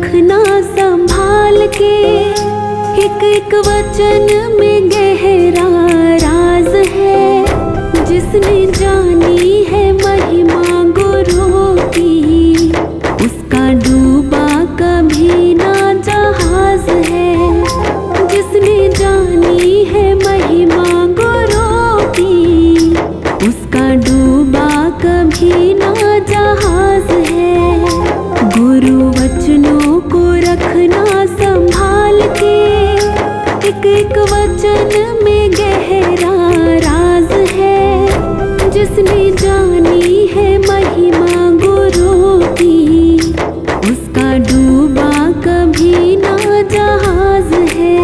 रखना संभाल के, एक एक वचन में गहरा राज है। जिसने जानी है महिमा गुरु की, उसका डूबा कभी ना जहाज है। जिसने जानी है महिमा गुरु की, उसका डूबा कभी ना जहाज है। गुरु वचनों को रखना संभाल के, एक एक वचन में गहरा राज है। जिसने जानी है महिमा गुरु की, उसका डूबा कभी ना जहाज है।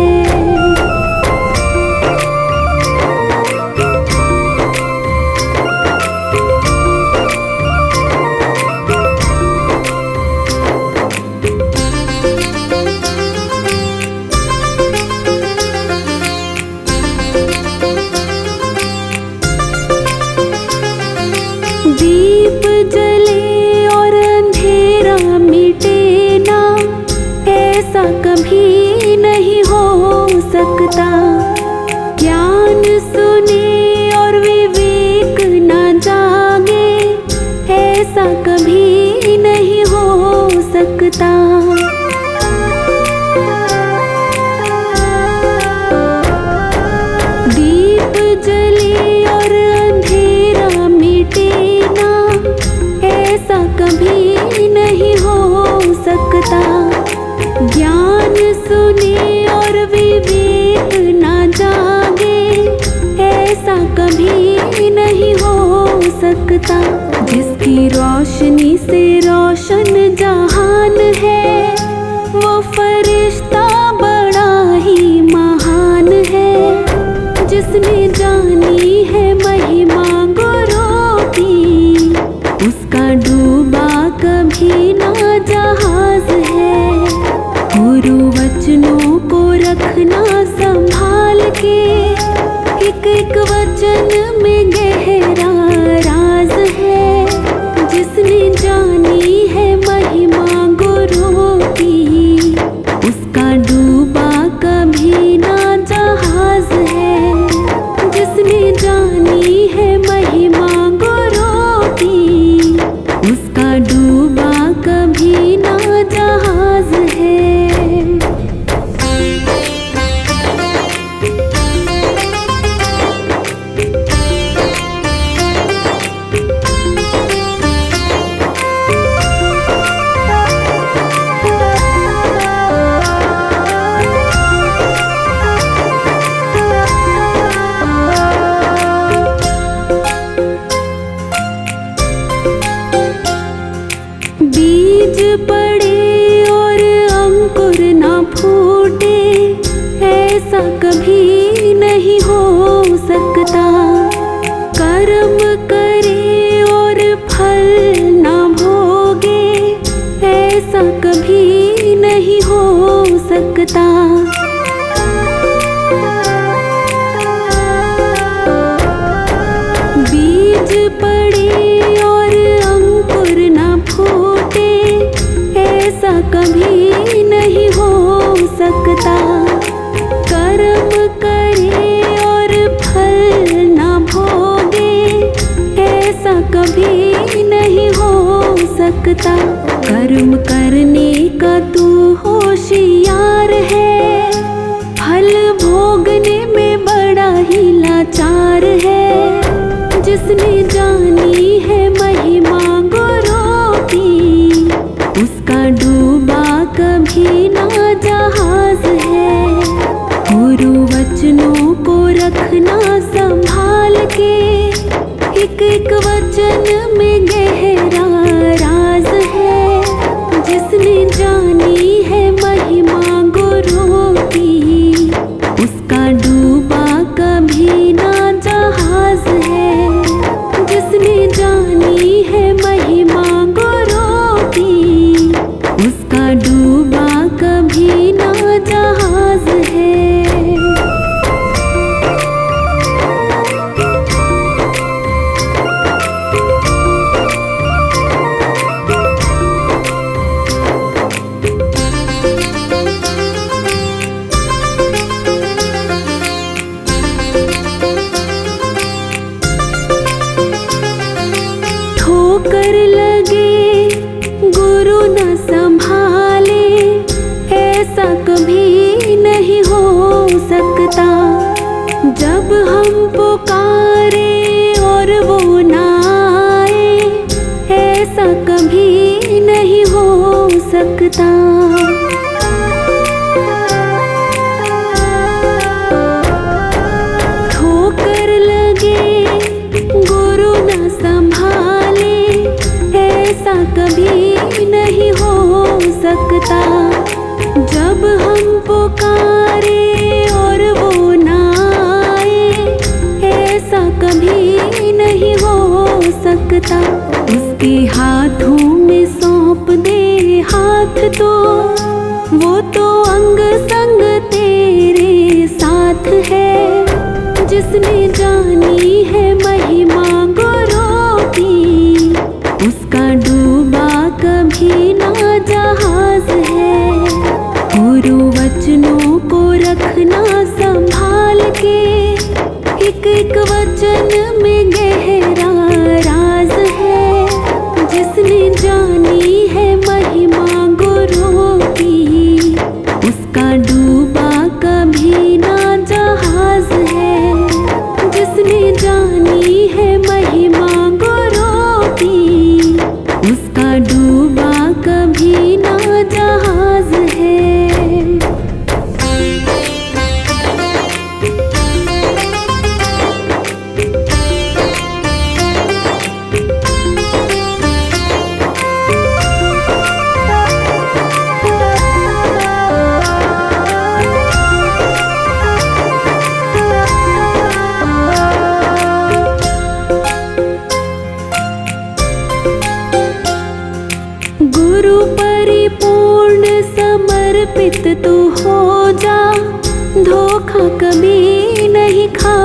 दीप जले और अंधेरा मिटे ना, ऐसा कभी नहीं हो सकता। ज्ञान सुने और विवेक ना जागे, ऐसा कभी नहीं हो सकता। दीप जले और अंधेरा मिटे ना, ऐसा कभी नहीं हो सकता। ज्ञान सुने और विवेक ना जागे, ऐसा कभी नहीं हो सकता। जिसकी रोशनी से रोशन जहान है, वो फरिश्ता बड़ा ही महान है। जिसने जानी है महिमा गुरु की, उसका डूबा कभी ना जहाज है। गुरु वचनों को रखना संभाल के, एक एक वचन में गहरा राज है। जिसने जानी है महिमा गुरु की, उसका डूबा कभी ना जहाज है। जिसने जानी है महिमा गुरु की, उसका डूबा कभी ना जहाज है। बीज पड़े और अंकुर ना फूटे, ऐसा कभी नहीं हो सकता। कर्म करे और फल ना भोगे, ऐसा कभी नहीं हो सकता। बीज पड़े और अंकुर ना फूटे, ऐसा कभी नहीं हो सकता। कर्म करे और फल ना भोगे, ऐसा कभी नहीं हो सकता। कर्म करने का तू होशियार है, फल भोगने में बड़ा ही लाचार है। जिसने जानी है महिमा गुरु की, उसका डूबा कभी ना जहाज है। गुरु वचनों को रखना संभाल के, एक एक वचन में गहरा राज है। जिसने जानी है महिमा गुरु की, उसका डूबा कभी ना जहाज है। जिसने जानी है महिमा गुरु की, उसका डूबा कभी ना जहाज है। ठोकर लगे गुरु न संभाले, ऐसा कभी नहीं हो सकता। जब हम पुकारे और वो ना आए, ऐसा कभी नहीं हो सकता। ठोकर लगे गुरु न संभाले, ऐसा कभी नहीं हो सकता। जब हम पुकारे और वो ना आए, ऐसा कभी नहीं हो सकता। उसके हाथों में सौंप दे हाथ तो, वो तो अंग संग तेरे साथ है। जिसने जानी है महिमा गुरु की, उसका डूबा कभी ना जहाज है। गुरु वचनों को रखना संभाल के, एक एक वचन में गहरा राज है। जिसने जानी है महिमा गुरु की, उसका डूबा कभी ना जहाज है। जिसने जानी है महिमा गुरु की, उसका डूबा कभी ना जहाज है। गुरु परिपूर्ण समर्पित तू हो जा, धोखा कभी नहीं खा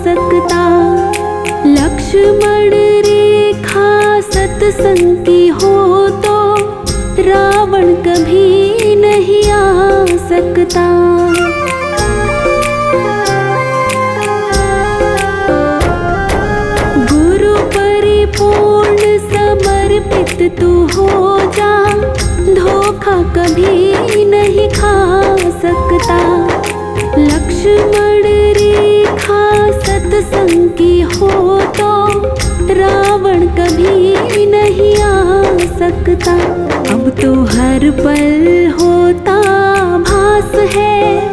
सकता। लक्ष्मण रेखा सत्संग की हो तो, रावण कभी नहीं आ सकता। गुरु परिपूर्ण समर्पित तू हो जा, धोखा कभी नहीं खा सकता। लक्ष्मण रेखा सत्संग की हो तो, रावण कभी नहीं आ सकता। अब तो हर पल होता भास है,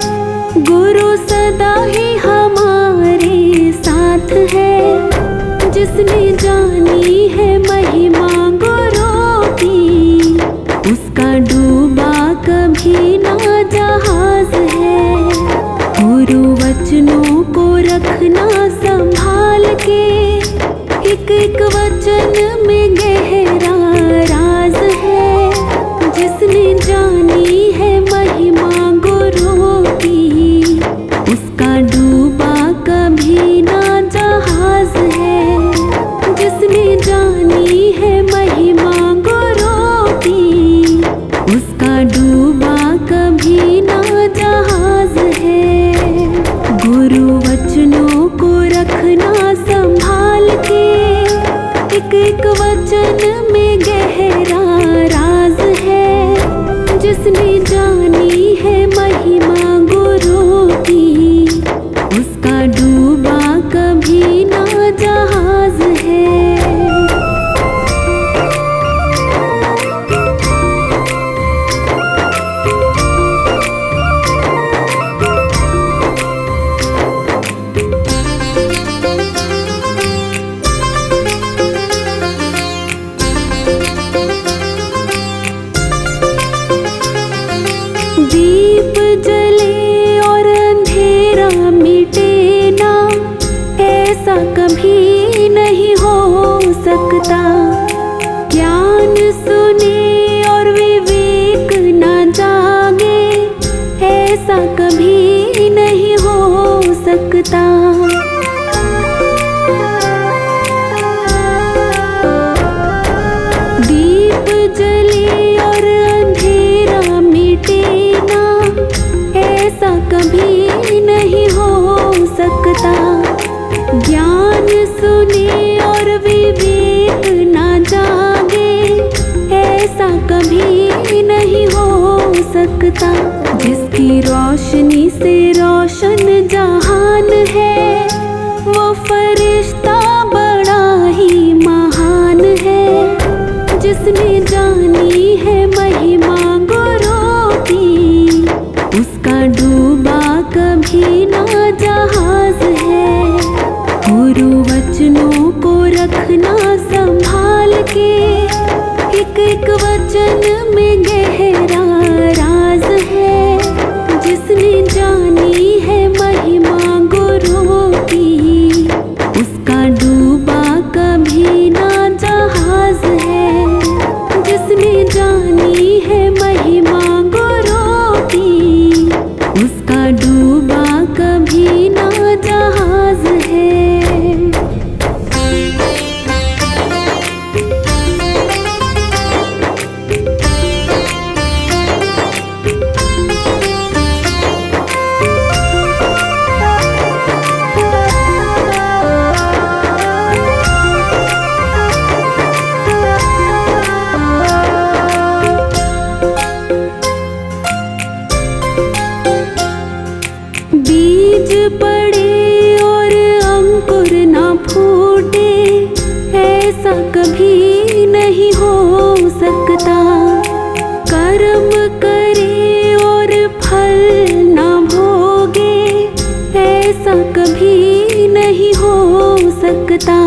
गुरु सदा ही हमारे साथ है। जिसने जानी है महिमा गुरु की, उसका डूबा कभी ना जहाज है। गुरु वचनों को रखना संभाल के, एक एक वचन में गहरा राज है। जिसने जानी है महिमा गुरु की, उसका डूबा कभी ना जहाज है। जिसने जानी है महिमा गुरु की, उसका डूबा कभी ना जहाज है। गुरु वचनों को रखना संभाल के, एक एक वचन में गहरा राज है। जिसने जानी है महिमा गुरु की, उसका डूबा कभी ना जहाज है। दीप जले और अंधेरा मिटे ना, ऐसा कभी नहीं हो सकता। ज्ञान सुने और विवेक ना जागे, ऐसा कभी नहीं हो सकता। दीप जले और अंधेरा मिटे ना, ऐसा कभी नहीं हो सकता। ज्ञान सुने और विवेक ना जागे, सकता। जिसकी रोशनी से रोशन जहान है, वो फरिश्ता बड़ा ही महान है। जिसने जानी है महिमा गुरु की, उसका डूबा कभी ना जहाज है। गुरु वचनों को रखना संभाल के, एक एक वचन में गहरा राज है। जिसने जानी है महिमा गुरु की, उसका डूबा कभी ना जहाज है। जिसने जानी है महिमा गुरु की, उसका डूबा कभी ना जहाज है। बीज पड़े और अंकुर ना फूटे, ऐसा कभी नहीं हो सकता। कर्म करे और फल ना भोगे, ऐसा कभी नहीं हो सकता।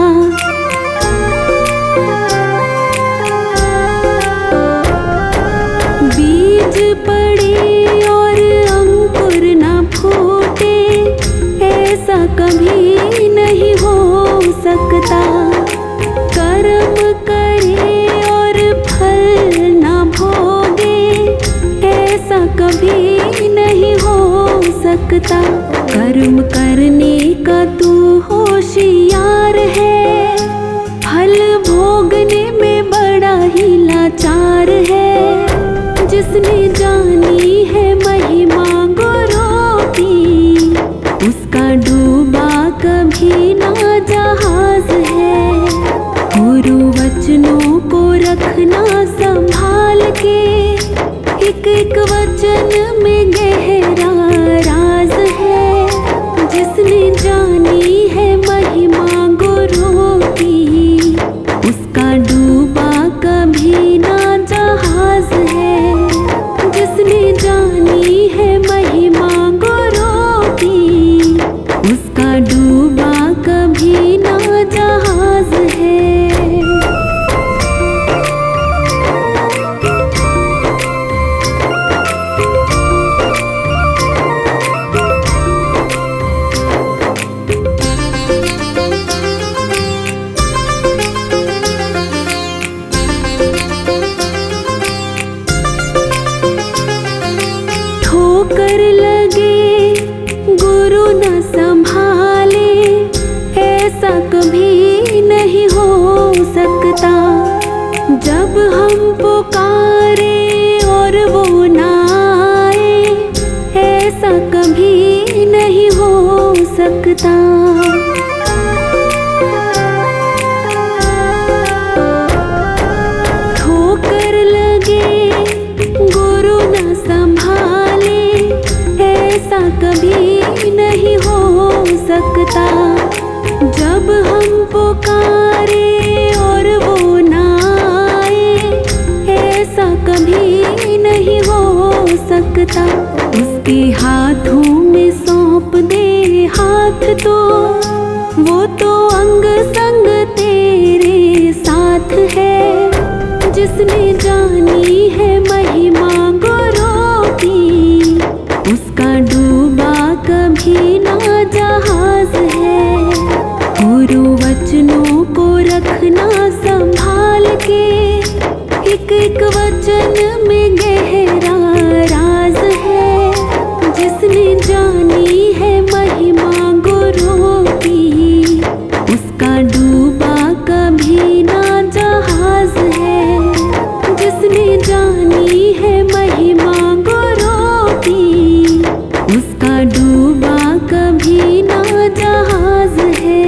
बीज पड़े और अंकुर ना फूटे, ऐसा कभी नहीं हो सकता। कर्म करे और फल ना भोगे, ऐसा कभी नहीं हो सकता। कर्म करने का तू होशियार है, फल भोगने में बड़ा ही लाचार है। जिसने जानी है महिमा गुरु की, उसका डूबा कभी ना जहाज है। गुरु वचनों को रखना संभाल के, एक एक वचन में गहरा राज है। जिसने जानी है महिमा गुरु की, उसका डूबा कभी ना जहाज है। जिसने जानी है महिमा गुरु की, उसका डूबा कभी ना जहाज है। ठोकर लगे गुरु न संभाले, ऐसा कभी नहीं हो सकता। जब हम पुकारे और वो ना आए, ऐसा कभी नहीं हो सकता। ठोकर लगे गुरु न संभाले, ऐसा कभी नहीं हो सकता। जब हम पुकारे और वो ना आए, ऐसा कभी नहीं हो सकता। उसके हाथों में सौंप दे हाथ तो, वो तो अंग संग तेरे साथ है। जिसने जानी है महिमा गुरु की, उसका डूबा कभी ना जहाज है। गुरु वचनों को रखना संभाल के, एक एक वचन में गहरा राज है। जिसने जानी है महिमा गुरु की, उसका डूबा कभी ना जहाज है। जिसने जानी है महिमा गुरु की, उसका डूबा कभी ना जहाज है।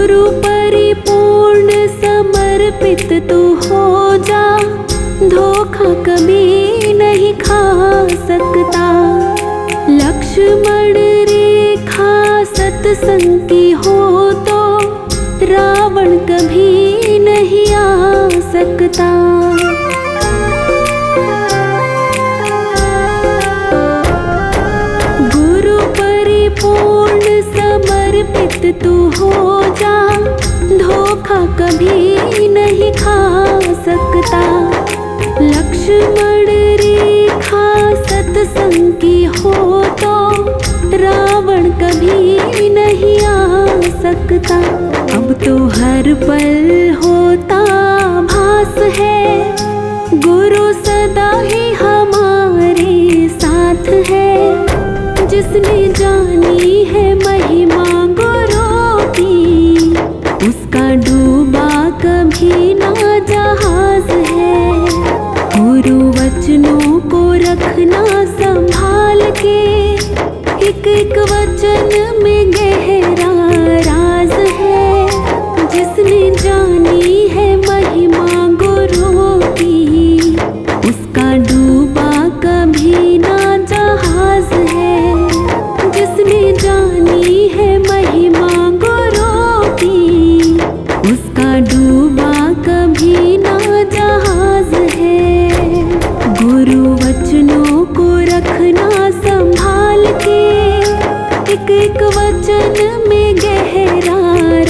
गुरु परिपूर्ण समर्पित तू हो जा, धोखा कभी नहीं खा सकता। लक्ष्मण रेखा सत्संग की हो तो रावण कभी नहीं आ सकता। गुरु परिपूर्ण समर्पित तू हो जा, धोखा कभी नहीं खा सकता। लक्ष्मण रेखा सत्संग की हो तो रावण कभी नहीं आ सकता। अब तो हर पल होता भास है, गुरु सदा ही हमारे साथ है। जिसने जानी है महिमा गुरु की, उसका डूबा कभी ना जहाज है। गुरु वचनों को रखना संभाल के, एक एक वचन में गहरा राज है। जिसने जानी है महिमा गुरु की, उसका डूबा कभी ना जहाज है। जिसने जानी है महिमा गुरु की, उसका डूबा कभी ना जहाज है। गुरु वचनों को रखना संभाल के, एक एक वचन में गहरा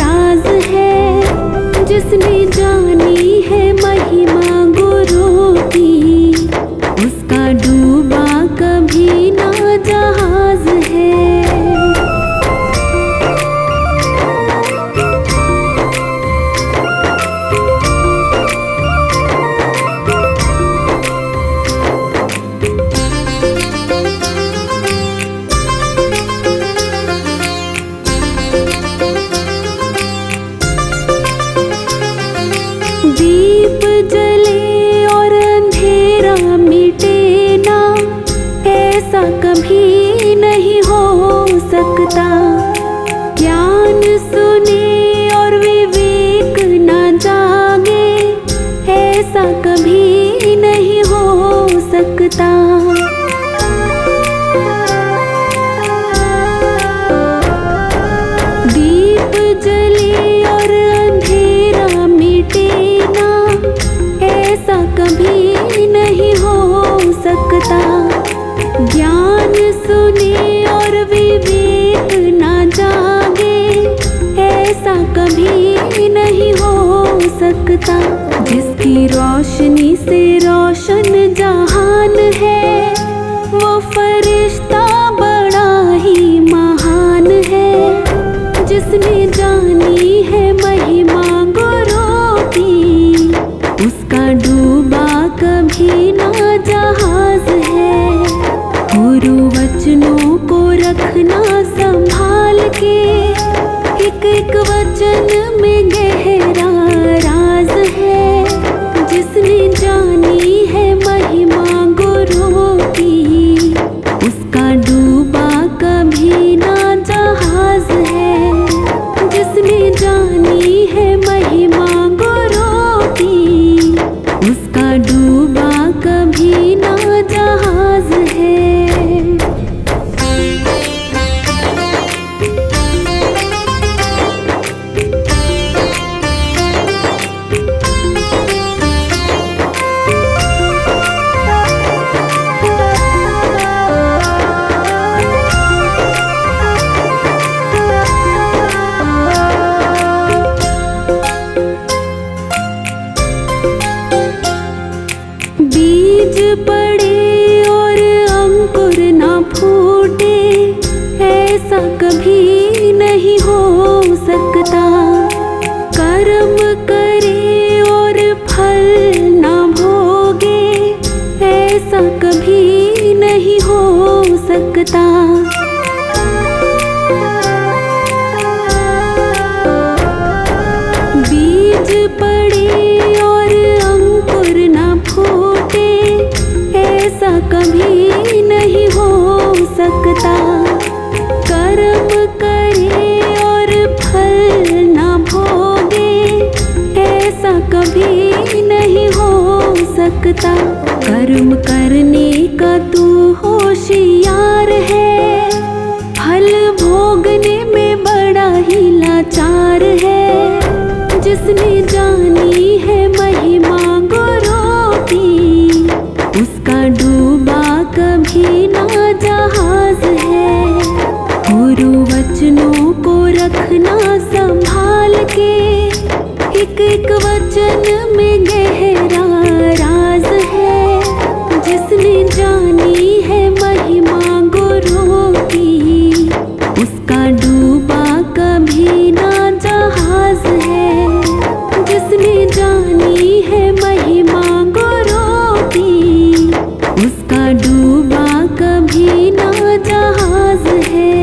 राज है। जिसने जानी है महिमा गुरु की, उसका डूबा कभी ना जहाज है। दीप जले और अंधेरा मिटे ना, ऐसा कभी नहीं हो सकता। ज्ञान सुने और विवेक ना जागे, ऐसा कभी नहीं हो सकता। दीप जले और अंधेरा मिटे ना, ऐसा कभी नहीं हो सकता। ज्ञान सुने और विवेक ना जागे, ऐसा कभी नहीं हो सकता। जिसकी रोशनी से रोशन जहान है, वो फरिश्ता बड़ा ही महान है। जिसने जानी है महिमा गुरु की, उसका डूबा कभी ना जहाज है। गुरु वचनों को रखना संभाल के, एक एक वचन में गहरा राज है। जिसने जानी है महिमा गुरु की, उसका डूबा कभी ना जहाज है। जिसने जानी है महिमा गुरु की, उसका डूबा कभी ना जहाज है। बीज पड़े और अंकुर ना फूटे, ऐसा कभी नहीं हो सकता। कर्म करे और फल ना भोगे, ऐसा कभी नहीं हो सकता। बीज पड़े और अंकुर ना फूटे, ऐसा कभी नहीं हो सकता। कर्म करे और फल ना सकता। कर्म करने का तू होशियार है, फल भोगने में बड़ा ही लाचार है। जिसने जानी है महिमा गुरु की, उसका डूबा कभी ना जहाज है। गुरु वचनों को रखना संभाल के, एक एक वचन में गहरा राज है। जिसने जानी है महिमा गुरु की, उसका डूबा कभी ना जहाज है। जिसने जानी है महिमा गुरु की, उसका डूबा कभी ना जहाज है।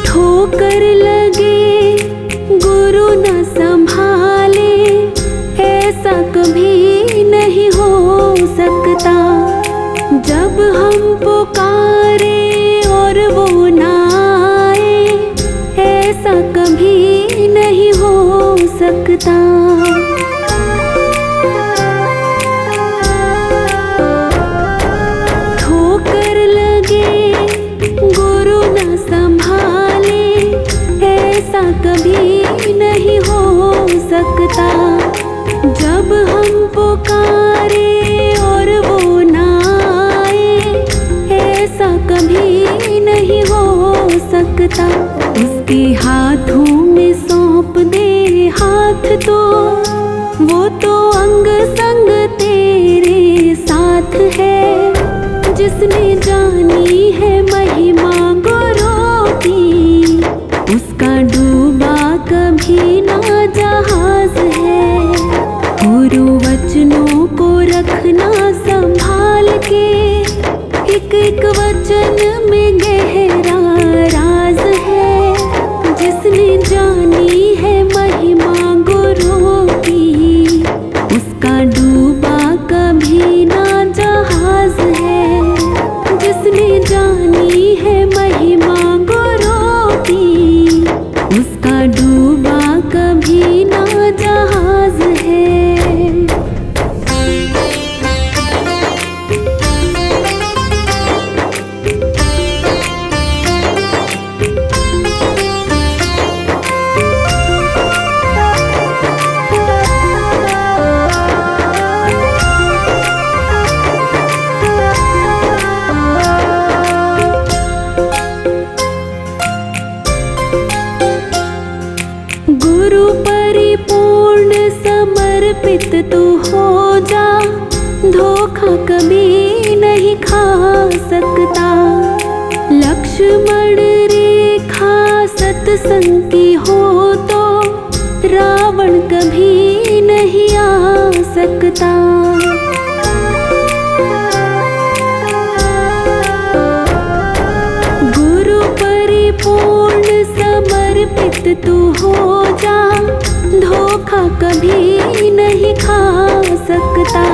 ठोकर लगे गुरु न संभाले, ऐसा कभी नहीं हो सकता। जब हम पुकारे और वो ना आए, ऐसा कभी नहीं हो सकता। ठोकर लगे गुरु न संभाले, ऐसा कभी नहीं हो सकता। जब हम पुकारे और वो ना आए, ऐसा कभी नहीं हो सकता। उसके हाथों में सौंप दे हाथ तो, वो तो अंग संग तेरे साथ है। जिसने जानी है महिमा गुरु की, उसका डूबा कभी ना जहाज है। गुरु वचनों को रखना संभाल के, एक एक वचन में गहरा राज है। जिसने जानी है महिमा गुरु की, उसका डूबा कभी ना जहाज है। जिसने जानी है महिमा गुरु की, उसका डूबा कभी ना जहाज है। गुरु परिपूर्ण समर्पित तू हो जा, धोखा कभी नहीं खा सकता। लक्ष्मण रेखा सत्संग की हो तो, रावण कभी नहीं आ सकता। गुरु परिपूर्ण समर्पित तू हो जा, धोखा कभी नहीं खा सकता।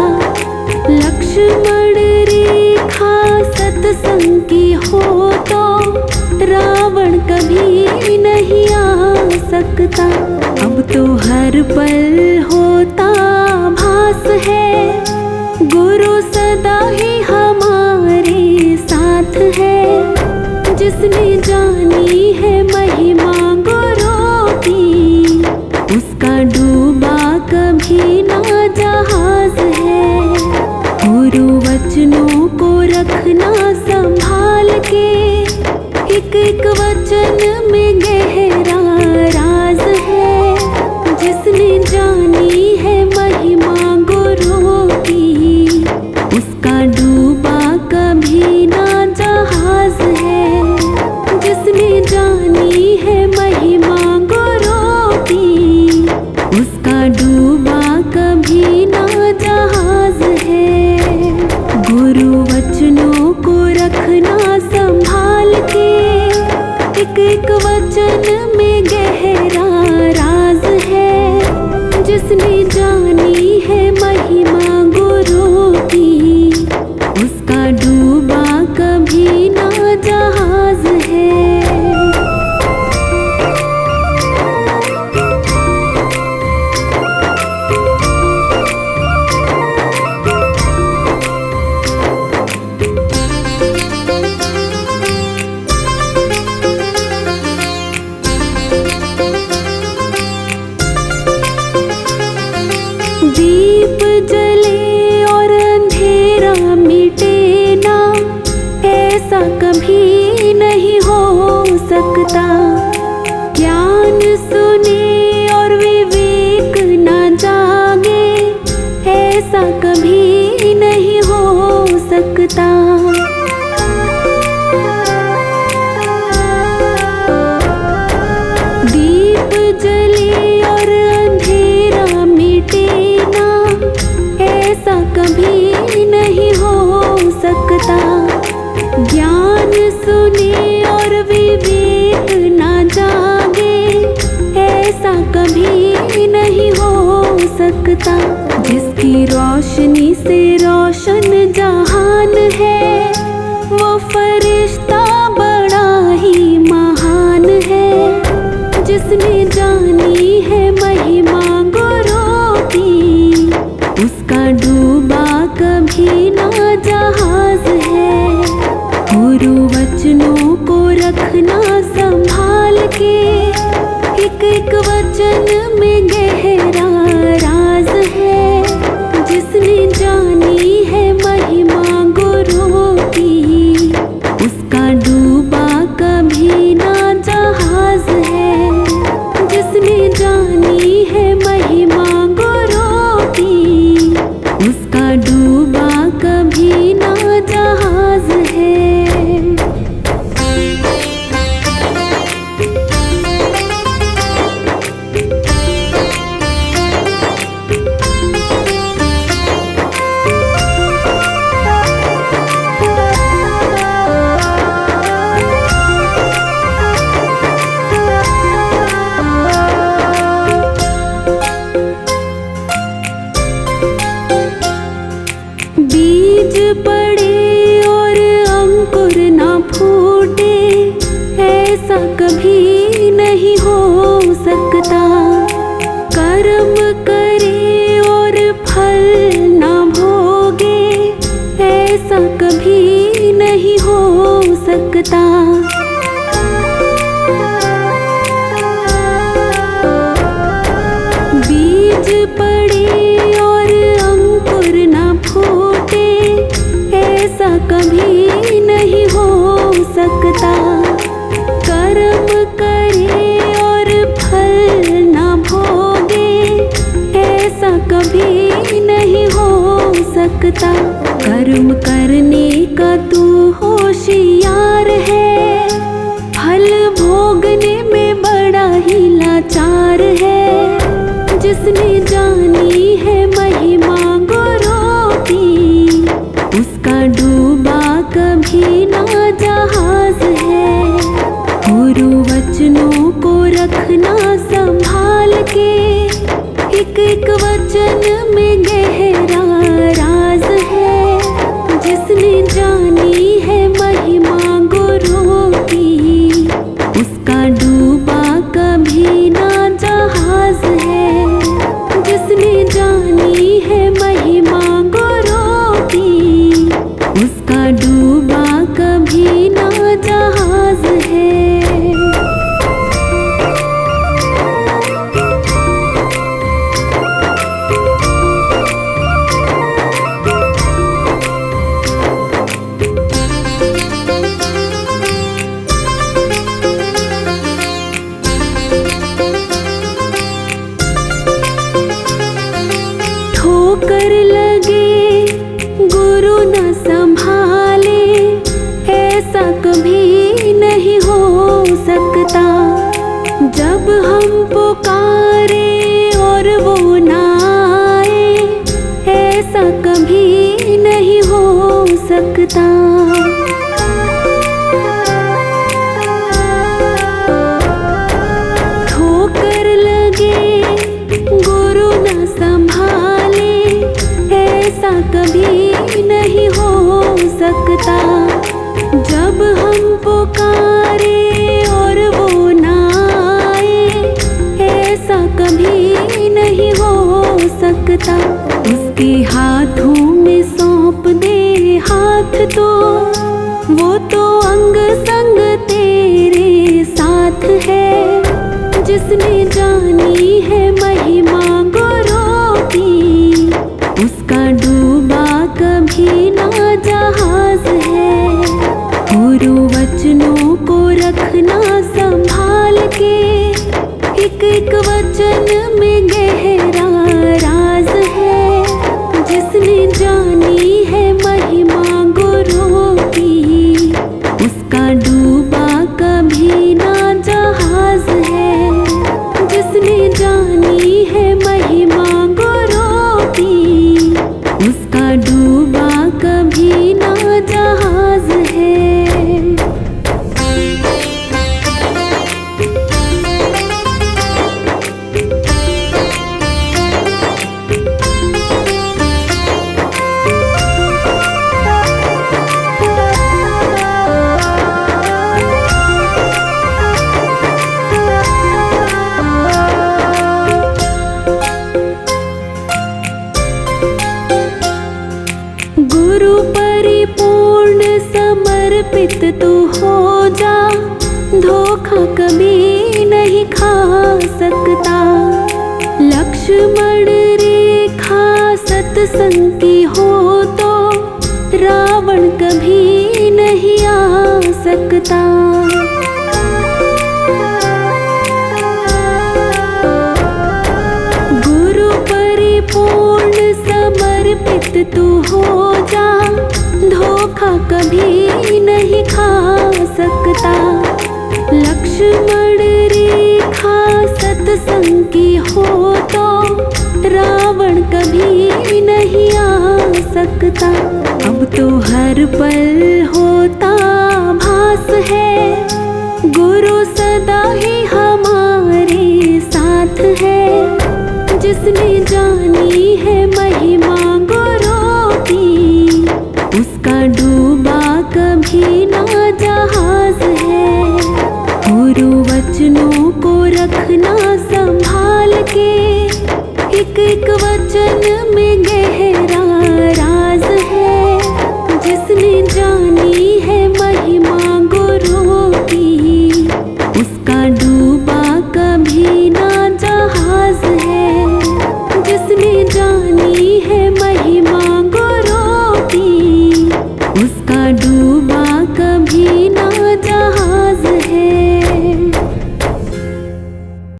लक्ष्मण रेखा सत्संग की हो तो, रावण कभी नहीं आ सकता। अब तो हर पल होता भास है, गुरु सदा ही हमारे साथ है। जिसने जानी है महिमा गुरु की, उसका डूबा कभी ना जहाज है। गुरु वचनों को रखना संभाल के, एक एक वचन में गहरा राज है। जिसने जानी है महिमा गुरु की, उसका डूबा कभी ना जहाज है। जिसने जानी है महिमा गुरु की, उसका डूबा कभी ना जहाज है। गुरु वचनों को रखना संभाल के, एक एक वचन में गहरा राज है। जिसने जानी है महिमा गुरु की, उसका डूबा कभी ना जहाज है। दीप जले और अंधेरा मिटे ना, ऐसा कभी नहीं हो सकता। ज्ञान सुने और विवेक ना जागे, ऐसा कभी नहीं हो सकता। दीप जले और अंधेरा मिटे ना, ऐसा कभी नहीं हो सकता। ज्ञान सुने और विवेक ना जागे, ऐसा कभी नहीं हो सकता। जिसकी रोशनी से रोशन जहान है, वो फरिश्ता बड़ा ही महान है। जिसने जानी है महिमा गुरु की, उसका डूबा कभी ना जहाज है। गुरु वचनों को रखना संभाल के, एक एक वचन में गहरा राज है। जिसने जानी है महिमा गुरु की, उसका डूबा कभी ना जहाज है। जिसने जानी है महिमा गुरु की, उसका डूबा कभी ना जहाज है। बीज पड़े और अंकुर ना फूटे, ऐसा कभी नहीं हो सकता। कर्म करे और फल ना भोगे, ऐसा कभी नहीं हो सकता। बीज पड़े और अंकुर ना फूटे, ऐसा कभी नहीं हो सकता। कर्म करे और फल ना भोगे, ऐसा कभी नहीं हो सकता। कर्म करने का तू होशियार है, फल भोगने में बड़ा ही लाचार है। जिसने जानी है महिमा गुरु की, उसका डूबा कभी ना जहाज है। गुरु वचनों को रखना संभाल के, एक एक वचन में गहरा राज है। जिसने जानी है महिमा गुरु की, उसका डूबा कभी ना जहाज है। जिसने जानी है महिमा गुरु की, उसका डूबा कभी ना जहाज है। ठोकर लगे गुरु न संभाले, ऐसा कभी नहीं हो सकता। जब हम पुकारे और वो ना आए, ऐसा कभी नहीं हो सकता। उसके हाथों में सौंप दे हाथ तो वो तो अंग संग तेरे साथ है। जिसने जानी है महिमा गुरु की, उसका डूबा कभी ना जहाज है। गुरु वचनों को रखना संभाल के, एक एक वचन में गहरा राज है। जिसने जानी है महिमा गुरु की, उसका डूबा कभी ना जहाज है। जिसने जानी है महिमा गुरु की, उसका डूबा कभी ना जहाज है। गुरु परिपूर्ण समर्पित तू हो जा, धोखा कभी नहीं खा सकता। लक्ष्मण रेखा सत्संग की हो तो रावण कभी नहीं आ सकता। गुरु परिपूर्ण समर्पित तू हो जा, धोखा कभी नहीं खा सकता। लक्ष्मण रेखा सत्संग की हो तो रावण कभी नहीं आ सकता। अब तो हर पल होता भास है, गुरु सदा ही हमारे साथ है। जिसने जानी है महिमा गुरु की, उसका डूबा कभी ना जहाज है। गुरु वचनों को रखना संभाल के, एक एक वचन